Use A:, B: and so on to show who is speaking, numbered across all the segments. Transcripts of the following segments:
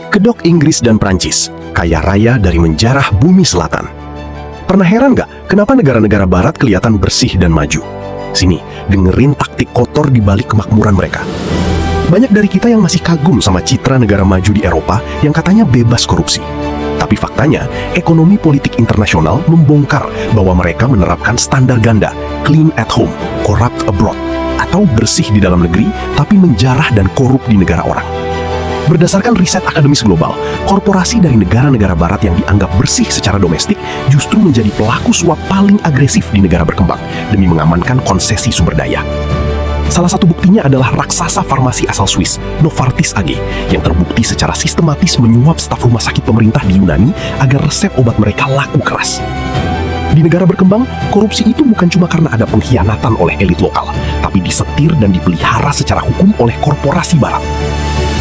A: Kedok Inggris dan Prancis, kaya raya dari menjarah bumi selatan. Pernah heran nggak kenapa negara-negara barat kelihatan bersih dan maju? Sini, dengerin taktik kotor di balik kemakmuran mereka. Banyak dari kita yang masih kagum sama citra negara maju di Eropa yang katanya bebas korupsi. Tapi faktanya, ekonomi politik internasional membongkar bahwa mereka menerapkan standar ganda, clean at home, corrupt abroad, atau bersih di dalam negeri tapi menjarah dan korup di negara orang. Berdasarkan riset akademis global, korporasi dari negara-negara barat yang dianggap bersih secara domestik justru menjadi pelaku suap paling agresif di negara berkembang demi mengamankan konsesi sumber daya. Salah satu buktinya adalah raksasa farmasi asal Swiss, Novartis AG, yang terbukti secara sistematis menyuap staf rumah sakit pemerintah di Yunani agar resep obat mereka laku keras. Di negara berkembang, korupsi itu bukan cuma karena ada pengkhianatan oleh elit lokal, tapi disetir dan dipelihara secara hukum oleh korporasi barat.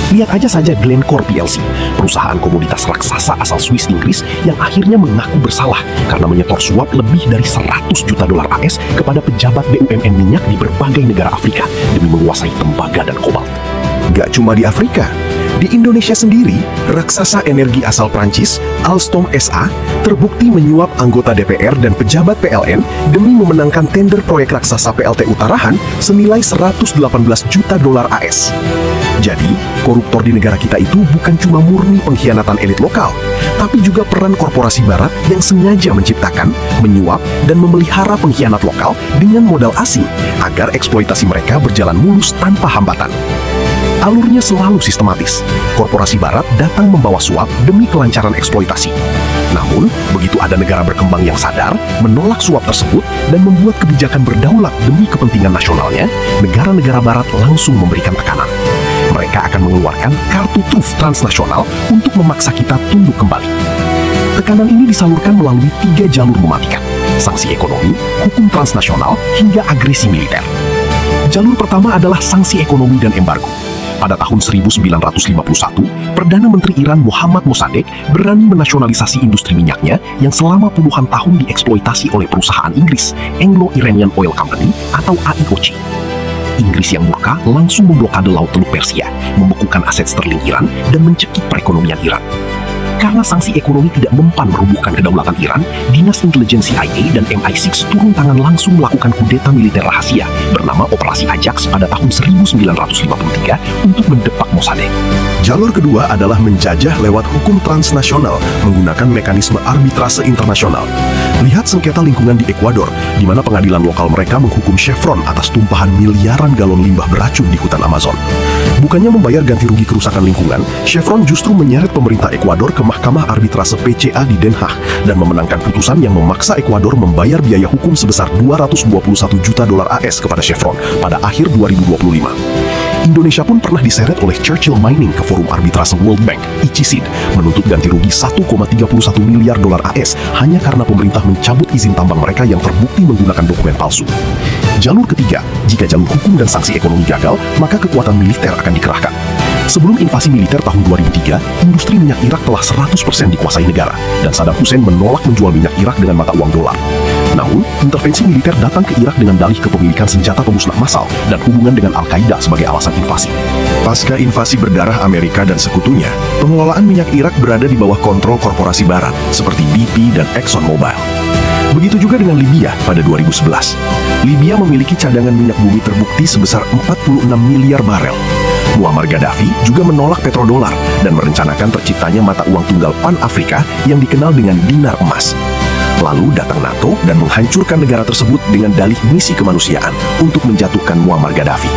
A: Lihat aja saja Glencore PLC, perusahaan komoditas raksasa asal Swiss Inggris yang akhirnya mengaku bersalah karena menyetor suap lebih dari 100 juta dolar AS kepada pejabat BUMN minyak di berbagai negara Afrika demi menguasai tembaga dan kobalt. Gak cuma di Afrika, di Indonesia sendiri, raksasa energi asal Prancis, Alstom SA, terbukti menyuap anggota DPR dan pejabat PLN demi memenangkan tender proyek raksasa PLTU Tarahan senilai 118 juta dolar AS. Jadi, koruptor di negara kita itu bukan cuma murni pengkhianatan elit lokal, tapi juga peran korporasi barat yang sengaja menciptakan, menyuap, dan memelihara pengkhianat lokal dengan modal asing agar eksploitasi mereka berjalan mulus tanpa hambatan. Alurnya selalu sistematis. Korporasi barat datang membawa suap demi kelancaran eksploitasi. Namun, begitu ada negara berkembang yang sadar, menolak suap tersebut, dan membuat kebijakan berdaulat demi kepentingan nasionalnya, negara-negara barat langsung memberikan tekanan. Mereka akan mengeluarkan kartu truf transnasional untuk memaksa kita tunduk kembali. Tekanan ini disalurkan melalui 3 jalur mematikan: sanksi ekonomi, hukum transnasional, hingga agresi militer. Jalur pertama adalah sanksi ekonomi dan embargo. Pada tahun 1951, Perdana Menteri Iran Mohammad Mossadegh berani menasionalisasi industri minyaknya yang selama puluhan tahun dieksploitasi oleh perusahaan Inggris, Anglo-Iranian Oil Company atau AIOC. Inggris yang murka langsung memblokade Laut Teluk Persia, membekukan aset sterling Iran, dan mencekik perekonomian Iran. Karena sanksi ekonomi tidak mempan merubuhkan kedaulatan Iran, Dinas Intelijen CIA dan MI6 turun tangan langsung melakukan kudeta militer rahasia bernama Operasi Ajax pada tahun 1953 untuk mendepak Mossadegh. Jalur kedua adalah menjajah lewat hukum transnasional menggunakan mekanisme arbitrase internasional. Lihat sengketa lingkungan di Ekuador, di mana pengadilan lokal mereka menghukum Chevron atas tumpahan miliaran galon limbah beracun di hutan Amazon. Bukannya membayar ganti rugi kerusakan lingkungan, Chevron justru menyeret pemerintah Ekuador ke Mahkamah Arbitrase PCA di Den Haag dan memenangkan putusan yang memaksa Ekuador membayar biaya hukum sebesar 221 juta dolar AS kepada Chevron pada akhir 2025. Indonesia pun pernah diseret oleh Churchill Mining ke Forum Arbitrase World Bank, ICSID, menuntut ganti rugi 1,31 miliar dolar AS hanya karena pemerintah mencabut izin tambang mereka yang terbukti menggunakan dokumen palsu. Jalur ketiga, jika jalur hukum dan sanksi ekonomi gagal, maka kekuatan militer akan dikerahkan. Sebelum invasi militer tahun 2003, industri minyak Irak telah 100% dikuasai negara, dan Saddam Hussein menolak menjual minyak Irak dengan mata uang dolar. Namun, intervensi militer datang ke Irak dengan dalih kepemilikan senjata pemusnah massal dan hubungan dengan Al-Qaeda sebagai alasan invasi. Pasca invasi berdarah Amerika dan sekutunya, pengelolaan minyak Irak berada di bawah kontrol korporasi barat seperti BP dan ExxonMobil. Begitu juga dengan Libya pada 2011. Libya memiliki cadangan minyak bumi terbukti sebesar 46 miliar barel. Muammar Gaddafi juga menolak petrodolar dan merencanakan terciptanya mata uang tunggal Pan-Afrika yang dikenal dengan dinar emas. Lalu datang NATO dan menghancurkan negara tersebut dengan dalih misi kemanusiaan untuk menjatuhkan Muammar Gaddafi.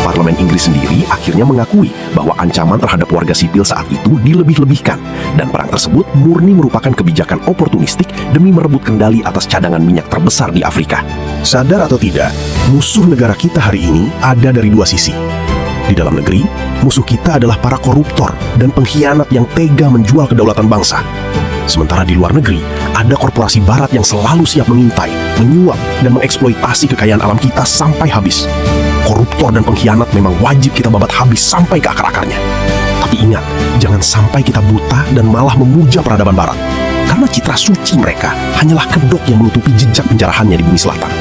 A: Parlemen Inggris sendiri akhirnya mengakui bahwa ancaman terhadap warga sipil saat itu dilebih-lebihkan, dan perang tersebut murni merupakan kebijakan oportunistik demi merebut kendali atas cadangan minyak terbesar di Afrika. Sadar atau tidak, musuh negara kita hari ini ada dari dua sisi. Di dalam negeri, musuh kita adalah para koruptor dan pengkhianat yang tega menjual kedaulatan bangsa. Sementara di luar negeri, ada korporasi barat yang selalu siap mengintai, menyuap, dan mengeksploitasi kekayaan alam kita sampai habis. Koruptor dan pengkhianat memang wajib kita babat habis sampai ke akar-akarnya. Tapi ingat, jangan sampai kita buta dan malah memuja peradaban barat. Karena citra suci mereka hanyalah kedok yang menutupi jejak penjarahannya di bumi selatan.